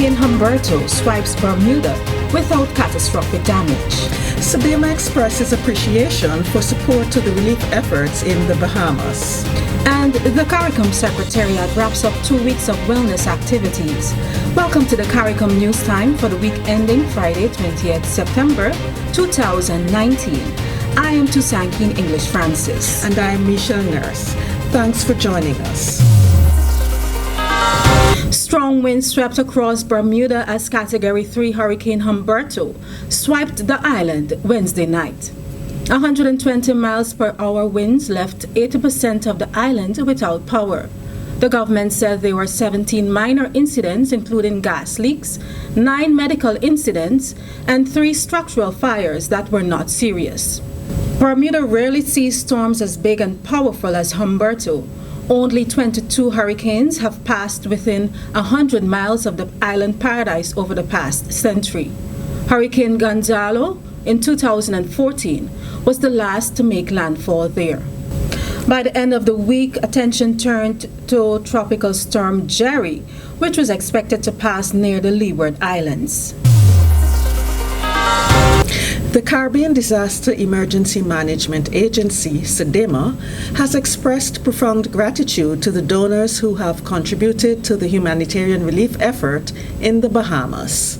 Hurricane Humberto swipes Bermuda without catastrophic damage. CDEMA expresses appreciation for support to the relief efforts in the Bahamas. And the CARICOM Secretariat wraps up 2 weeks of wellness activities. Welcome to the CARICOM NewsTime for the week ending Friday, 20th September 2019. I am Tusankin English Francis. And I am Michelle Nurse. Thanks for joining us. Strong winds swept across Bermuda as Category 3 Hurricane Humberto swiped the island Wednesday night. 120 miles per hour winds left 80% of the island without power. The government said there were 17 minor incidents, including gas leaks, 9 medical incidents, and 3 structural fires that were not serious. Bermuda rarely sees storms as big and powerful as Humberto. Only 22 hurricanes have passed within 100 miles of the island paradise over the past century. Hurricane Gonzalo in 2014 was the last to make landfall there. By the end of the week, attention turned to Tropical Storm Jerry, which was expected to pass near the Leeward Islands. The Caribbean Disaster Emergency Management Agency, CDEMA, has expressed profound gratitude to the donors who have contributed to the humanitarian relief effort in the Bahamas.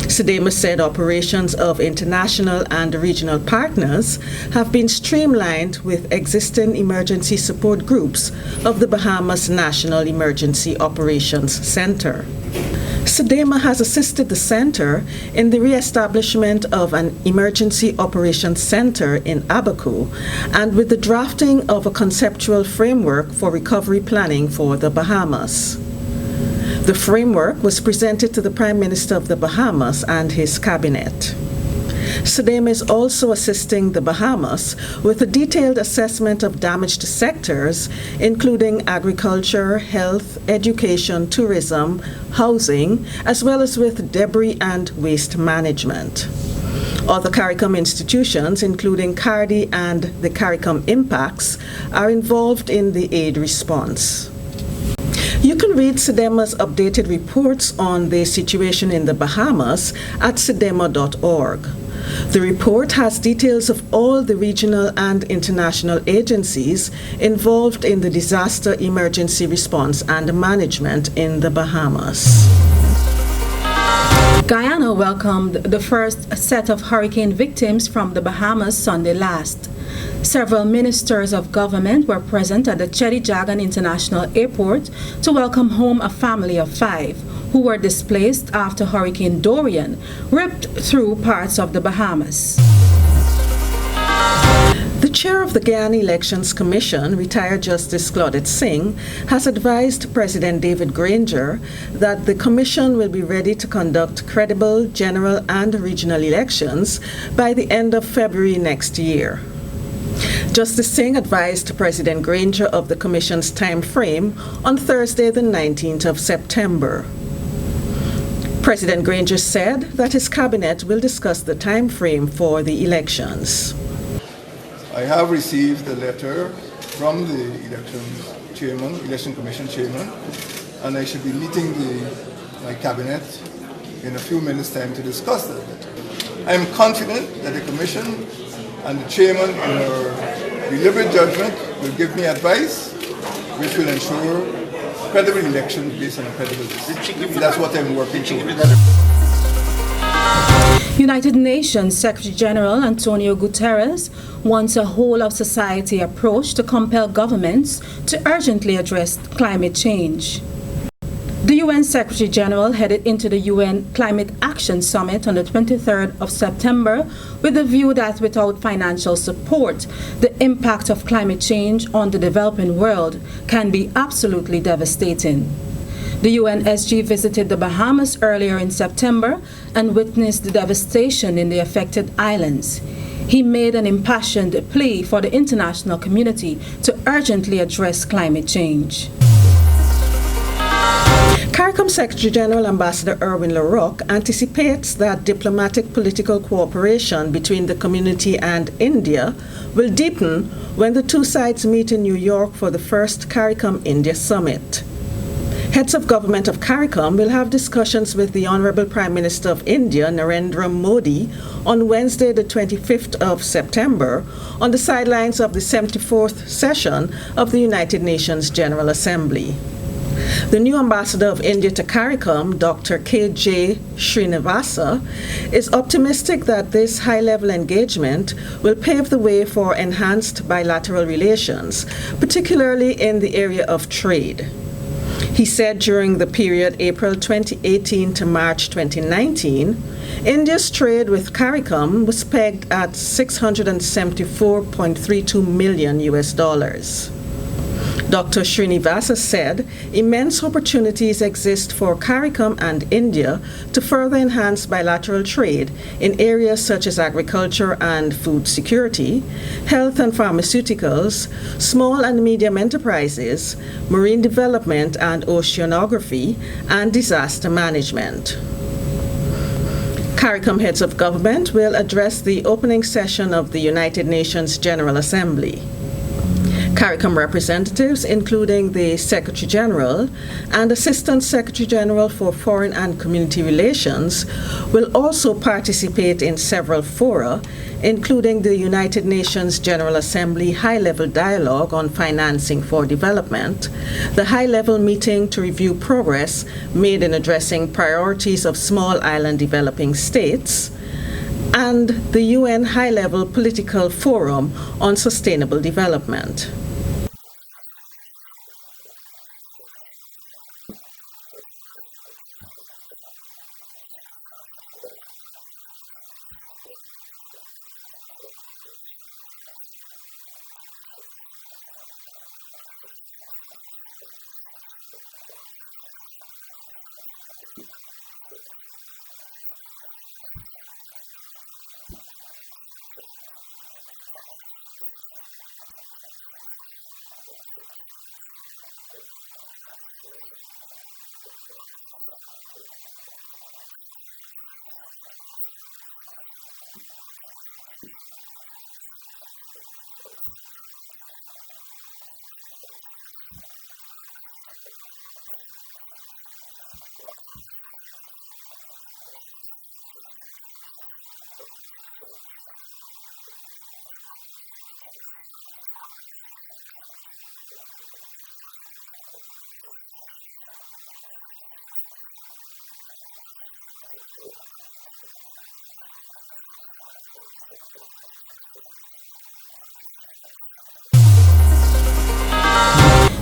CDEMA said operations of international and regional partners have been streamlined with existing emergency support groups of the Bahamas National Emergency Operations Center. CDEMA has assisted the center in the re-establishment of an emergency operations center in Abaco and with the drafting of a conceptual framework for recovery planning for the Bahamas. The framework was presented to the Prime Minister of the Bahamas and his cabinet. CDEMA is also assisting the Bahamas with a detailed assessment of damaged sectors, including agriculture, health, education, tourism, housing, as well as with debris and waste management. Other CARICOM institutions, including CARDI and the CARICOM Impacts, are involved in the aid response. You can read CDEMA's updated reports on the situation in the Bahamas at cdema.org. The report has details of all the regional and international agencies involved in the disaster emergency response and management in the Bahamas. Guyana welcomed the first set of hurricane victims from the Bahamas Sunday last. Several ministers of government were present at the Chedijagan International Airport to welcome home a family of 5 who were displaced after Hurricane Dorian ripped through parts of the Bahamas. The chair of the Guyana Elections Commission, retired Justice Claudette Singh, has advised President David Granger that the commission will be ready to conduct credible general and regional elections by the end of February next year. Justice Singh advised President Granger of the commission's time frame on Thursday, the 19th of September. President Granger said that his cabinet will discuss the time frame for the elections. I have received a letter from the Election Commission chairman, and I should be meeting my cabinet in a few minutes' time to discuss that letter. I am confident that the commission and the chairman, in her deliberate judgment, will give me advice which will ensure credible elections based on a credible list. That's what I'm working towards. United Nations Secretary General Antonio Guterres wants a whole-of-society approach to compel governments to urgently address climate change. The UN Secretary General headed into the UN Climate Action Summit on the 23rd of September with the view that without financial support, the impact of climate change on the developing world can be absolutely devastating. The UNSG visited the Bahamas earlier in September and witnessed the devastation in the affected islands. He made an impassioned plea for the international community to urgently address climate change. CARICOM Secretary General Ambassador Erwin LaRocque anticipates that diplomatic political cooperation between the community and India will deepen when the two sides meet in New York for the first CARICOM-India summit. Heads of government of CARICOM will have discussions with the Honorable Prime Minister of India, Narendra Modi, on Wednesday, the 25th of September, on the sidelines of the 74th session of the United Nations General Assembly. The new ambassador of India to CARICOM, Dr. K.J. Srinivasa, is optimistic that this high-level engagement will pave the way for enhanced bilateral relations, particularly in the area of trade. He said during the period April 2018 to March 2019, India's trade with CARICOM was pegged at $674.32 million. Dr. Srinivasa said immense opportunities exist for CARICOM and India to further enhance bilateral trade in areas such as agriculture and food security, health and pharmaceuticals, small and medium enterprises, marine development and oceanography, and disaster management. CARICOM heads of government will address the opening session of the United Nations General Assembly. CARICOM representatives, including the Secretary General and Assistant Secretary General for Foreign and Community Relations, will also participate in several fora, including the United Nations General Assembly High-Level Dialogue on Financing for Development, the High-Level Meeting to review progress made in addressing priorities of small island developing states, and the UN High-Level Political Forum on Sustainable Development.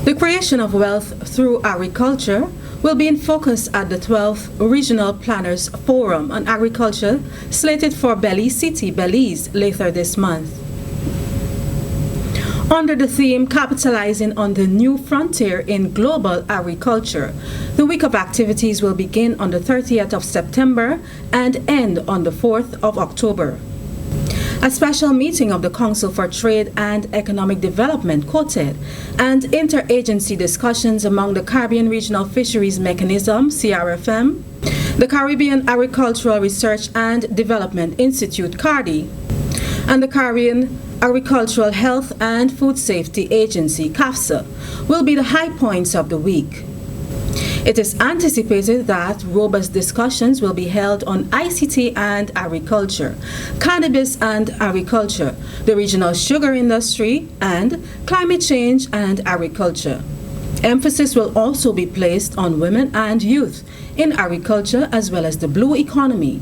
The creation of wealth through agriculture will be in focus at the 12th Regional Planners Forum on Agriculture slated for Belize City, Belize, later this month. Under the theme Capitalizing on the New Frontier in Global Agriculture, the week of activities will begin on the 30th of September and end on the 4th of October. A special meeting of the Council for Trade and Economic Development, COTED, and interagency discussions among the Caribbean Regional Fisheries Mechanism, CRFM, the Caribbean Agricultural Research and Development Institute, CARDI, and the Caribbean Agricultural Health and Food Safety Agency, CAFSA, will be the high points of the week. It is anticipated that robust discussions will be held on ICT and agriculture, cannabis and agriculture, the regional sugar industry, and climate change and agriculture. Emphasis will also be placed on women and youth in agriculture as well as the blue economy.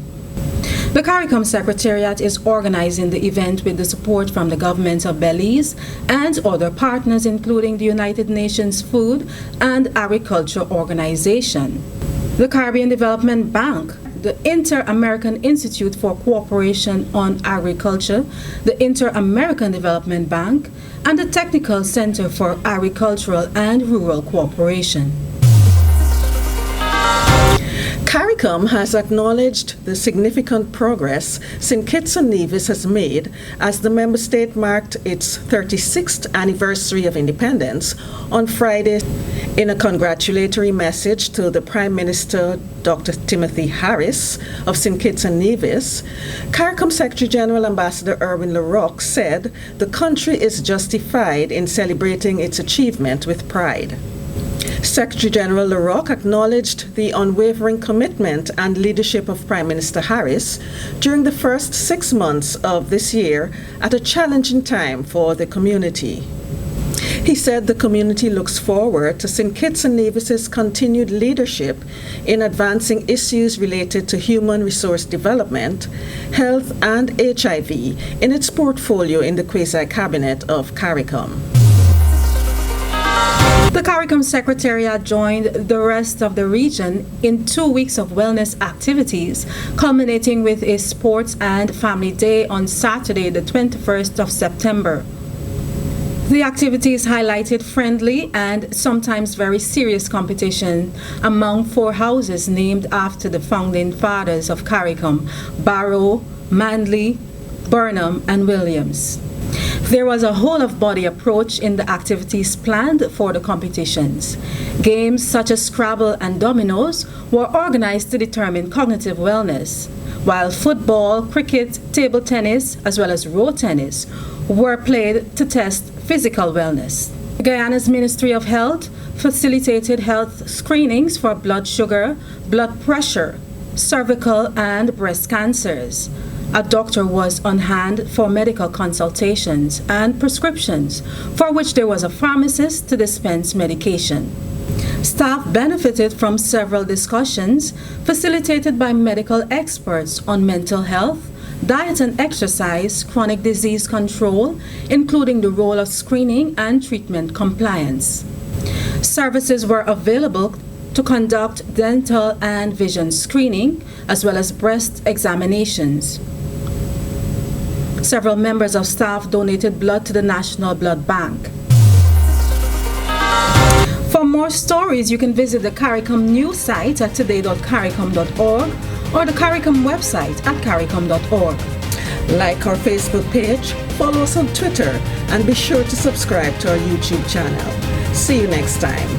The CARICOM Secretariat is organizing the event with the support from the government of Belize and other partners, including the United Nations Food and Agriculture Organization, the Caribbean Development Bank, the Inter-American Institute for Cooperation on Agriculture, the Inter-American Development Bank, and the Technical Center for Agricultural and Rural Cooperation. CARICOM has acknowledged the significant progress St. Kitts and Nevis has made as the member state marked its 36th anniversary of independence on Friday. In a congratulatory message to the Prime Minister, Dr. Timothy Harris of St. Kitts and Nevis, CARICOM Secretary General Ambassador Erwin LaRocque said the country is justified in celebrating its achievement with pride. Secretary General LaRocque acknowledged the unwavering commitment and leadership of Prime Minister Harris during the first 6 months of this year at a challenging time for the community. He said the community looks forward to St. Kitts and Nevis's continued leadership in advancing issues related to human resource development, health, and HIV in its portfolio in the quasi-cabinet of CARICOM. The CARICOM Secretariat joined the rest of the region in 2 weeks of wellness activities, culminating with a Sports and Family Day on Saturday, the 21st of September. The activities highlighted friendly and sometimes very serious competition among 4 houses named after the founding fathers of CARICOM: Barrow, Manley, Burnham, and Williams. There was a whole-of-body approach in the activities planned for the competitions. Games such as Scrabble and Dominoes were organized to determine cognitive wellness, while football, cricket, table tennis, as well as road tennis were played to test physical wellness. Guyana's Ministry of Health facilitated health screenings for blood sugar, blood pressure, cervical and breast cancers. A doctor was on hand for medical consultations and prescriptions, for which there was a pharmacist to dispense medication. Staff benefited from several discussions facilitated by medical experts on mental health, diet and exercise, chronic disease control, including the role of screening and treatment compliance. Services were available to conduct dental and vision screening, as well as breast examinations. Several members of staff donated blood to the National Blood Bank. For more stories, you can visit the CARICOM news site at today.caricom.org or the CARICOM website at caricom.org. Like our Facebook page, follow us on Twitter, and be sure to subscribe to our YouTube channel. See you next time.